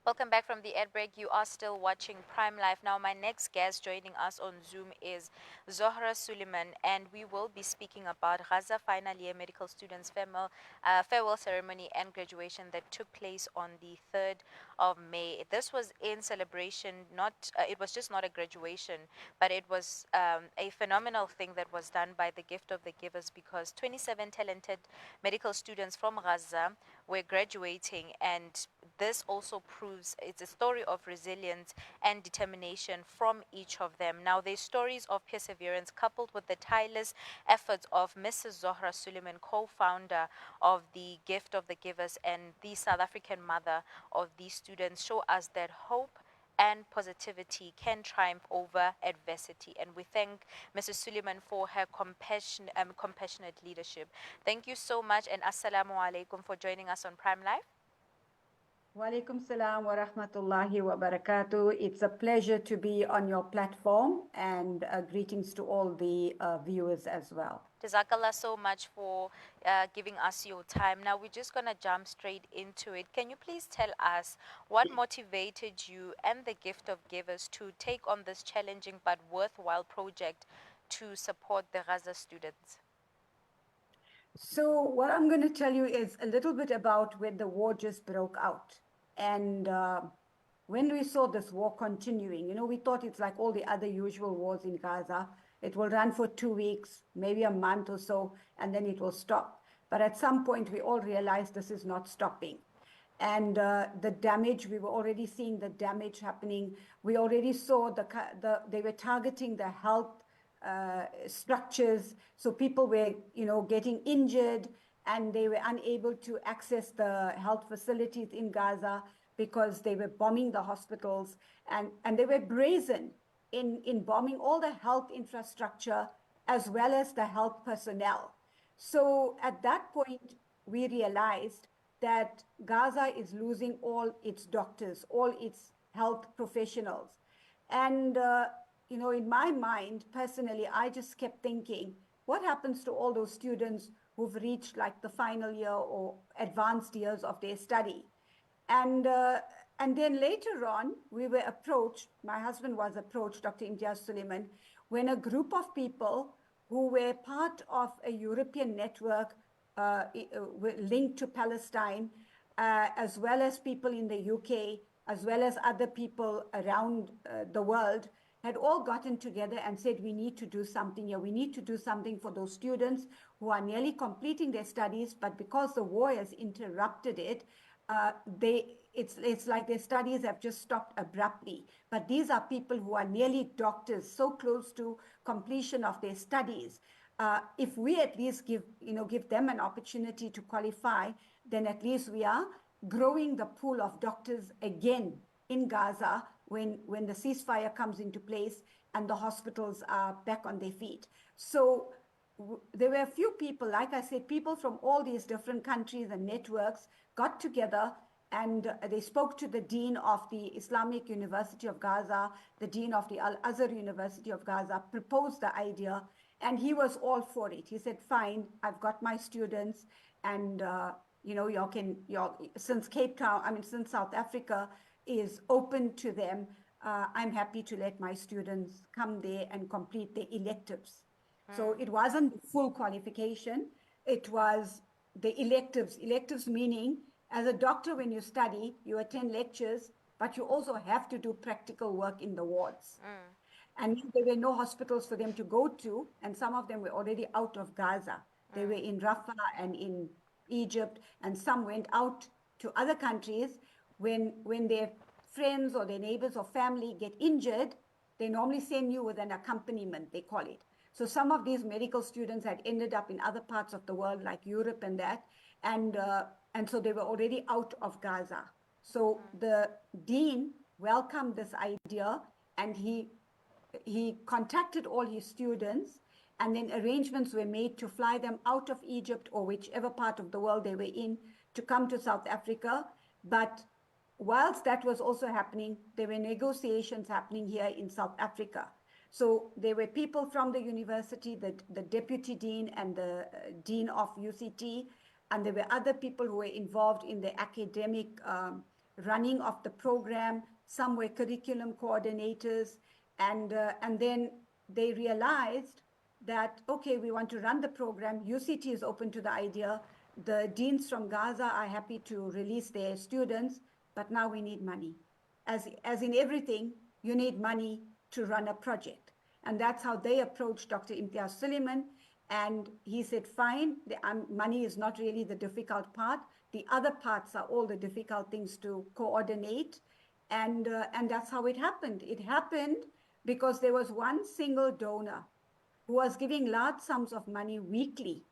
Welcome back from the ad break. You are still watching Prime Life. Now, my next guest joining us on Zoom is Zohra Sooliman, and we will be speaking about Gaza final year medical students' farewell ceremony and graduation that took place on the 3rd of May. This was in celebration, it was just not a graduation, but it was a phenomenal thing that was done by the Gift of the Givers because 27 talented medical students from Gaza were graduating, and this also proves it's a story of resilience and determination from each of them. Now, their stories of perseverance, coupled with the tireless efforts of Mrs. Zohra Sooliman, co founder of the Gift of the Givers and the South African mother of these students, show us that hope and positivity can triumph over adversity. And we thank Mrs. Suleiman for her compassionate leadership. Thank you so much, and Assalamu alaikum for joining us on Prime Live. Walaikum salam wa rahmatullahi wa barakatuh. It's a pleasure to be on your platform, and greetings to all the viewers as well. Jazakallah so much for giving us your time. Now we're just going to jump straight into it. Can you please tell us what motivated you and the Gift of Givers to take on this challenging but worthwhile project to support the Gaza students? So what I'm going to tell you is a little bit about when the war just broke out. And when we saw this war continuing, we thought it's like all the other usual wars in Gaza. It will run for 2 weeks, maybe a month or so, and then it will stop. But at some point, we all realized this is not stopping. And the damage, we were already seeing the damage happening. We already saw they were targeting the health structures. So people were, getting injured, and they were unable to access the health facilities in Gaza because they were bombing the hospitals, and they were brazen in bombing all the health infrastructure as well as the health personnel. So at that point, we realized that Gaza is losing all its doctors, all its health professionals. And in my mind, personally, I just kept thinking, what happens to all those students who've reached like the final year or advanced years of their study? And then later on, we were approached, my husband was approached, Dr. Imtiaz Suleiman, when a group of people who were part of a European network linked to Palestine, as well as people in the UK, as well as other people around the world, had all gotten together and said, we need to do something here. We need to do something for those students who are nearly completing their studies, but because the war has interrupted it, it's like their studies have just stopped abruptly. But these are people who are nearly doctors, so close to completion of their studies. If we at least give them an opportunity to qualify, then at least we are growing the pool of doctors again in Gaza when the ceasefire comes into place and the hospitals are back on their feet. So there were a few people, like I said, people from all these different countries and networks got together, and they spoke to the dean of the Islamic University of Gaza, the dean of the Al-Azhar University of Gaza, proposed the idea, and he was all for it. He said, fine, I've got my students, and since since South Africa is open to them, I'm happy to let my students come there and complete the electives. So it wasn't full qualification, it was the electives. Electives meaning, as a doctor, when you study, you attend lectures, but you also have to do practical work in the wards. And there were no hospitals for them to go to, and some of them were already out of Gaza. They were in Rafah and in Egypt, and some went out to other countries. When their friends or their neighbors or family get injured, they normally send you with an accompaniment, they call it. So some of these medical students had ended up in other parts of the world, like Europe and that, and so they were already out of Gaza. So the dean welcomed this idea, and he contacted all his students, and then arrangements were made to fly them out of Egypt or whichever part of the world they were in to come to South Africa. But whilst that was also happening, there were negotiations happening here in South Africa. So there were people from the university, the deputy dean and the dean of UCT, and there were other people who were involved in the academic running of the program. Some were curriculum coordinators. And then they realized that, okay, we want to run the program. UCT is open to the idea. The deans from Gaza are happy to release their students, but now we need money. As in everything, you need money to run a project. And that's how they approached Dr. Imtiaz Sooliman. And he said, fine, money is not really the difficult part. The other parts are all the difficult things to coordinate. And that's how it happened. It happened because there was one single donor who was giving large sums of money weekly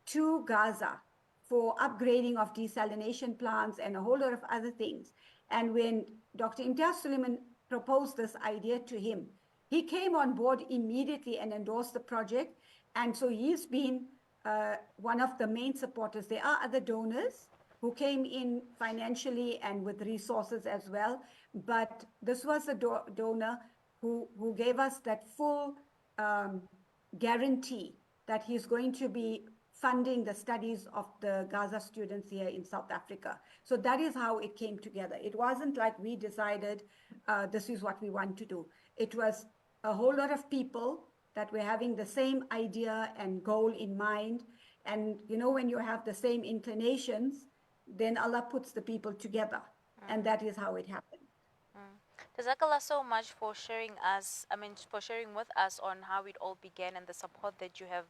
to Gaza for upgrading of desalination plants and a whole lot of other things. And when Dr. Imtiaz Sooliman proposed this idea to him, he came on board immediately and endorsed the project. And so he's been one of the main supporters. There are other donors who came in financially and with resources as well. But this was a donor who gave us that full guarantee that he's going to be funding the studies of the Gaza students here in South Africa. So that is how it came together. It wasn't like we decided this is what we want to do. It was a whole lot of people that were having the same idea and goal in mind. And you know, when you have the same inclinations, then Allah puts the people together. And that is how it happened. Jazakallah so much for sharing for sharing with us on how it all began and the support that you have,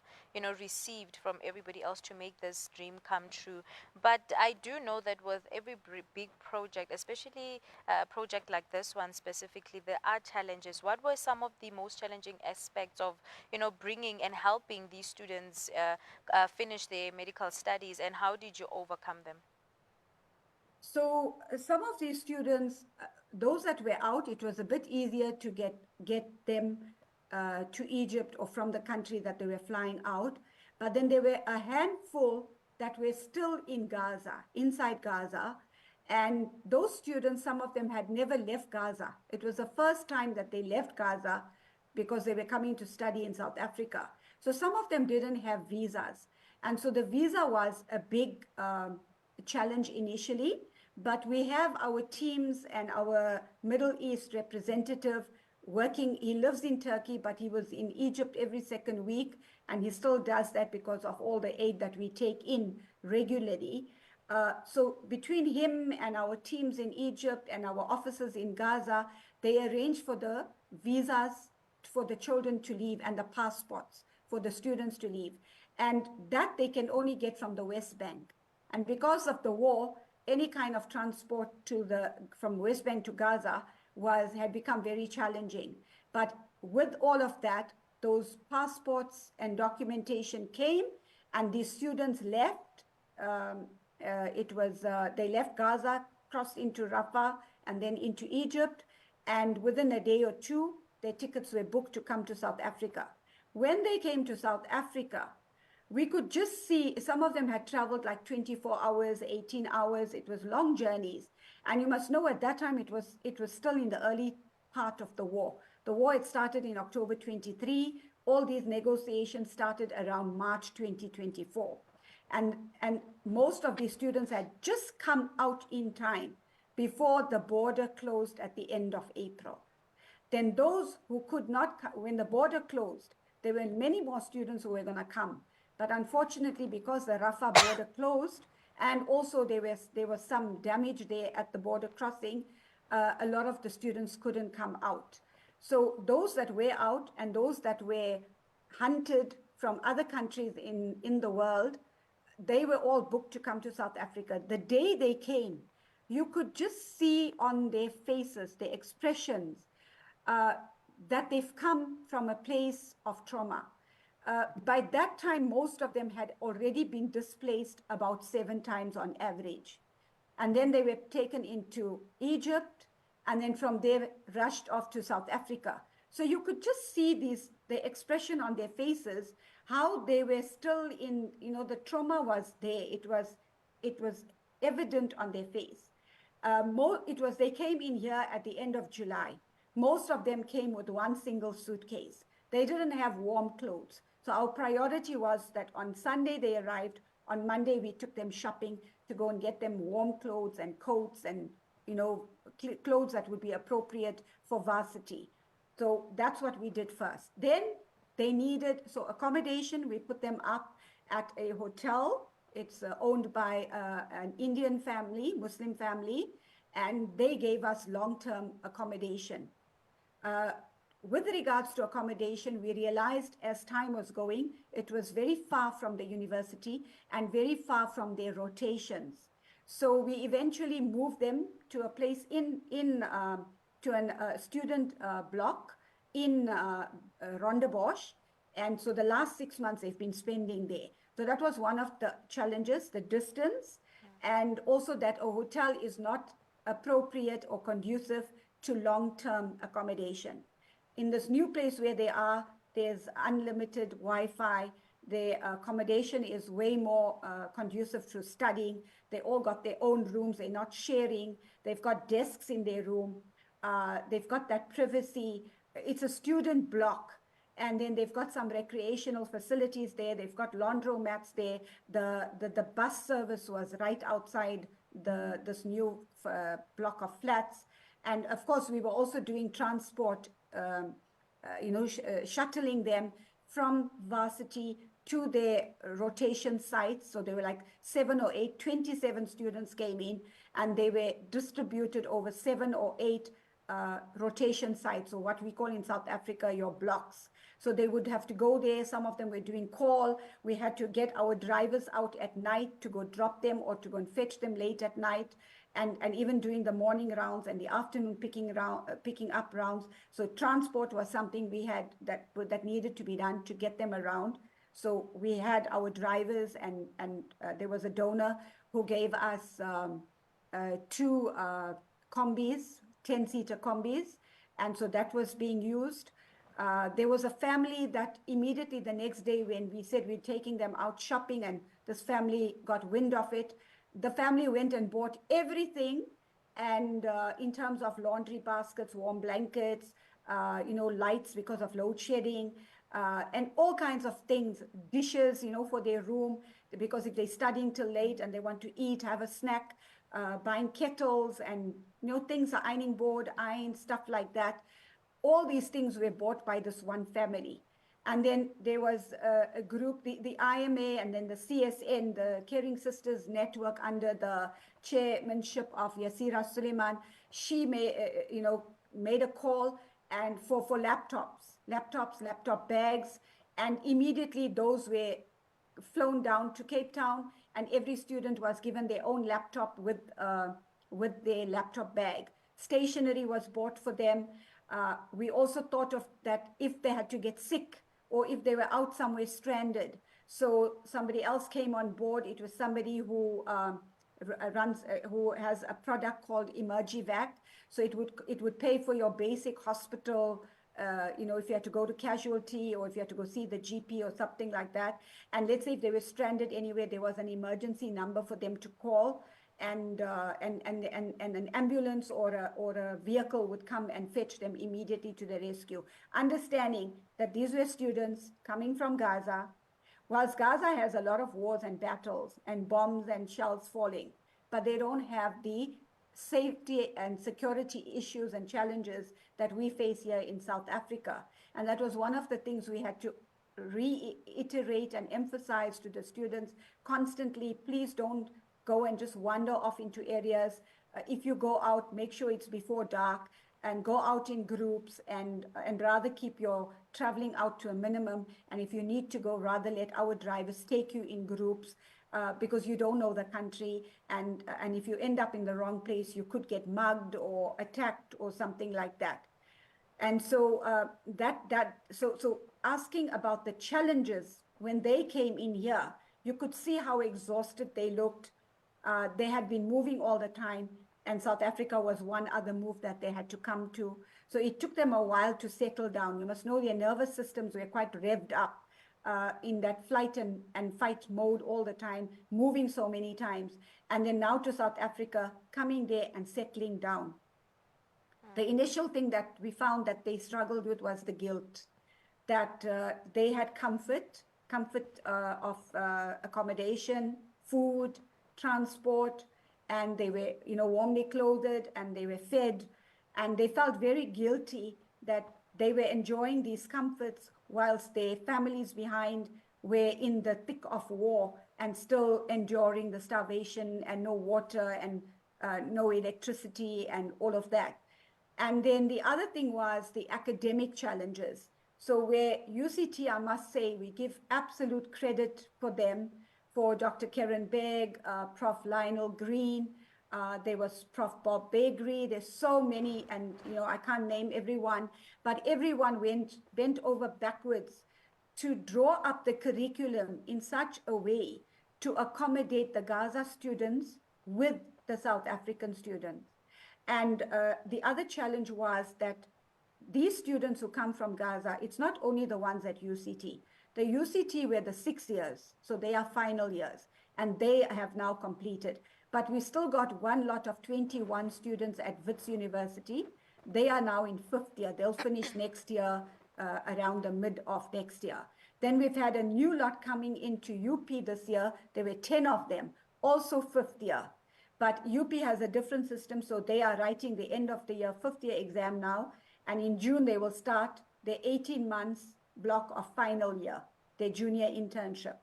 received from everybody else to make this dream come true. But I do know that with every big project, especially a project like this one specifically, there are challenges. What were some of the most challenging aspects of, bringing and helping these students finish their medical studies, and how did you overcome them? So some of these students, those that were out, it was a bit easier to get them to Egypt or from the country that they were flying out. But then there were a handful that were still in Gaza, inside Gaza. And those students, some of them had never left Gaza. It was the first time that they left Gaza because they were coming to study in South Africa. So some of them didn't have visas. And so the visa was a big challenge initially. But we have our teams and our Middle East representative working. He lives in Turkey, but he was in Egypt every second week, and he still does that because of all the aid that we take in regularly. So between him and our teams in Egypt and our officers in Gaza, they arrange for the visas for the children to leave and the passports for the students to leave. And that they can only get from the West Bank. And because of the war, any kind of transport from West Bank to Gaza had become very challenging. But with all of that, those passports and documentation came, and these students left. They left Gaza, crossed into Rafah, and then into Egypt. And within a day or two, their tickets were booked to come to South Africa. When they came to South Africa, we could just see some of them had traveled like 24 hours, 18 hours. It was long journeys. And you must know at that time it was still in the early part of the war. The war had started in October 23. All these negotiations started around March 2024. And most of these students had just come out in time before the border closed at the end of April. Then those who could not, when the border closed, there were many more students who were going to come. But unfortunately, because the Rafah border closed, and also there was some damage there at the border crossing, a lot of the students couldn't come out. So those that were out and those that were hunted from other countries in the world, they were all booked to come to South Africa. The day they came, you could just see on their faces, their expressions, that they've come from a place of trauma. By that time, most of them had already been displaced about 7 times on average. And then they were taken into Egypt, and then from there rushed off to South Africa. So you could just see the expression on their faces, how they were still in, the trauma was there. It was evident on their face. They came in here at the end of July. Most of them came with one single suitcase. They didn't have warm clothes. So our priority was that on Sunday they arrived. On Monday we took them shopping to go and get them warm clothes and coats and clothes that would be appropriate for varsity. So that's what we did first. Then they needed, so accommodation, we put them up at a hotel. It's owned by an Indian family, Muslim family, and they gave us long-term accommodation. Uh, with regards to accommodation, we realized as time was going, it was very far from the university and very far from their rotations. So we eventually moved them to a place to a student block in Rondebosch. And so the last 6 months they've been spending there. So that was one of the challenges, the distance, and also that a hotel is not appropriate or conducive to long-term accommodation. In this new place where they are, there's unlimited Wi-Fi. The accommodation is way more conducive to studying. They all got their own rooms. They're not sharing. They've got desks in their room. They've got that privacy. It's a student block. And then they've got some recreational facilities there. They've got laundromats there. The bus service was right outside this new block of flats. And of course, we were also doing transport, shuttling them from varsity to their rotation sites. So there were like 7 or 8, 27 students came in, and they were distributed over 7 or 8 rotation sites, or what we call in South Africa, your blocks. So they would have to go there. Some of them were doing call. We had to get our drivers out at night to go drop them or to go and fetch them late at night. And even doing the morning rounds and the afternoon picking up rounds. So transport was something we had that needed to be done to get them around. So we had our drivers, and there was a donor who gave us 2 combis, 10-seater combis, and so that was being used. There was a family that immediately the next day, when we said we're taking them out shopping, and this family got wind of it, the family went and bought everything, and in terms of laundry baskets, warm blankets, lights because of load shedding, and all kinds of things, dishes, for their room, because if they're studying till late and they want to eat, have a snack, buying kettles and, things, the ironing board, iron, stuff like that. All these things were bought by this one family. And then there was a group, the IMA, and then the CSN, the Caring Sisters Network, under the chairmanship of Zohra Sooliman. She made a call and for laptops, laptop bags, and immediately those were flown down to Cape Town, and every student was given their own laptop with their laptop bag. Stationery was bought for them. We also thought of that if they had to get sick or if they were out somewhere stranded. So somebody else came on board. It was somebody who who has a product called Emergivac. So it would pay for your basic hospital, if you had to go to casualty or if you had to go see the GP or something like that. And let's say if they were stranded anywhere, there was an emergency number for them to call, and an ambulance or a vehicle would come and fetch them immediately to the rescue. Understanding that these were students coming from Gaza, whilst Gaza has a lot of wars and battles and bombs and shells falling, but they don't have the safety and security issues and challenges that we face here in South Africa. And that was one of the things we had to reiterate and emphasize to the students constantly. Please don't go and just wander off into areas. If you go out, make sure it's before dark, and go out in groups, and rather keep your traveling out to a minimum. And if you need to go, rather let our drivers take you in groups, because you don't know the country, and if you end up in the wrong place, you could get mugged or attacked or something like that. And so so asking about the challenges when they came in here, you could see how exhausted they looked. They had been moving all the time, and South Africa was one other move that they had to come to. So it took them a while to settle down. You must know their nervous systems were quite revved up in that flight and fight mode all the time, moving so many times. And then now to South Africa, coming there and settling down. The initial thing that we found that they struggled with was the guilt, that they had comfort of accommodation, food, transport, and they were, warmly clothed and they were fed, and they felt very guilty that they were enjoying these comforts whilst their families behind were in the thick of war and still enduring the starvation and no water and no electricity and all of that. And then the other thing was the academic challenges. So, where UCT, I must say, we give absolute credit for them, for Dr. Karen Begg, Prof. Lionel Green, there was Prof. Bob Begri. There's so many, and I can't name everyone, but everyone bent over backwards to draw up the curriculum in such a way to accommodate the Gaza students with the South African students. And the other challenge was that these students who come from Gaza, it's not only the ones at UCT. The UCT were the 6 years, so they are final years, and they have now completed. But we still got one lot of 21 students at Wits University. They are now in fifth year. They'll finish next year, around the mid of next year. Then we've had a new lot coming into UP this year. There were 10 of them, also fifth year. But UP has a different system, so they are writing the end of the year, fifth year exam now. And in June, they will start their 18 months block of final year, their junior internship.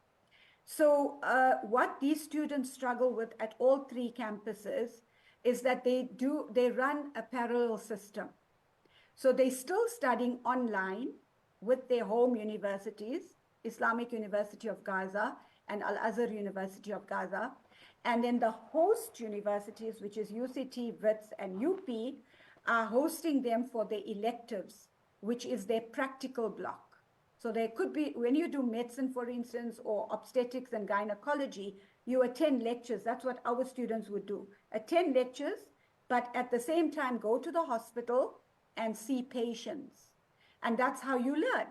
So what these students struggle with at all three campuses is that they run a parallel system. So they're still studying online with their home universities, Islamic University of Gaza and Al-Azhar University of Gaza. And then the host universities, which is UCT, WITS, and UP, are hosting them for their electives, which is their practical block. So there could be, when you do medicine, for instance, or obstetrics and gynecology, you attend lectures. That's what our students would do. Attend lectures, but at the same time, go to the hospital and see patients. And that's how you learn.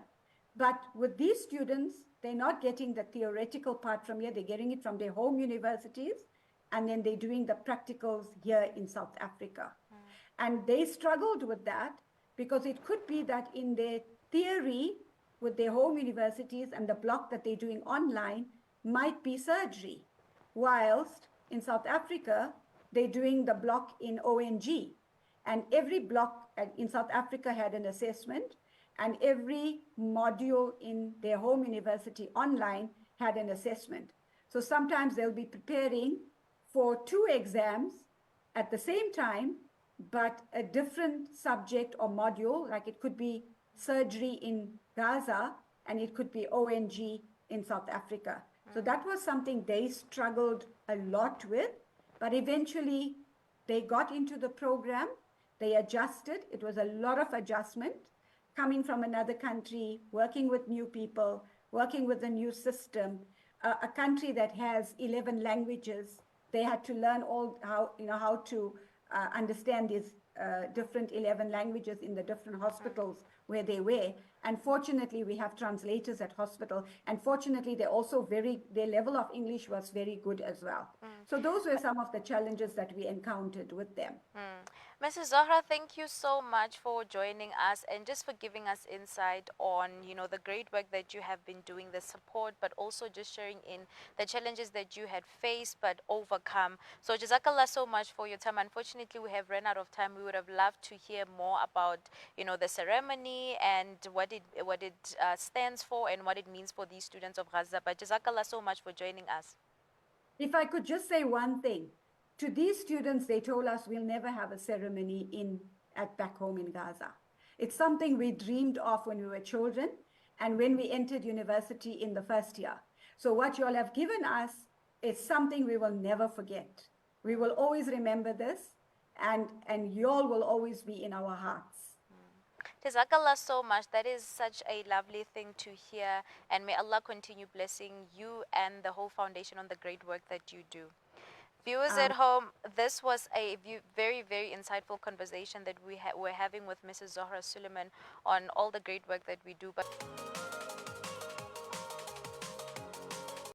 But with these students, they're not getting the theoretical part from here. They're getting it from their home universities, and then they're doing the practicals here in South Africa. And they struggled with that because it could be that in their theory with their home universities and the block that they're doing online might be surgery, whilst in South Africa, they're doing the block in ONG. And every block in South Africa had an assessment, and every module in their home university online had an assessment. So sometimes they'll be preparing for two exams at the same time, but a different subject or module, like it could be surgery in Gaza and it could be ONG in South Africa. So that was something they struggled a lot with, but eventually they got into the program, they adjusted. It was a lot of adjustment coming from another country, working with new people, working with a new system, a country that has 11 languages. They had to learn how to understand these different 11 languages in the different hospitals where they were. And fortunately, we have translators at hospital. And fortunately, their level of English was very good as well. So those were some of the challenges that we encountered with them. Mrs. Zohra, thank you so much for joining us and just for giving us insight on, the great work that you have been doing, the support, but also just sharing in the challenges that you had faced but overcome. So Jazakallah so much for your time. Unfortunately, we have run out of time. We would have loved to hear more about, the ceremony and what it stands for and what it means for these students of Gaza. But Jazakallah so much for joining us. If I could just say one thing, to these students, they told us we'll never have a ceremony at back home in Gaza. It's something we dreamed of when we were children and when we entered university in the first year. So what you all have given us is something we will never forget. We will always remember this, and you all will always be in our hearts. Jazakallah so much. That is such a lovely thing to hear. And may Allah continue blessing you and the whole foundation on the great work that you do. Viewers at home, this was a very, very insightful conversation that we're having with Mrs. Zohra Sooliman on all the great work that we do. But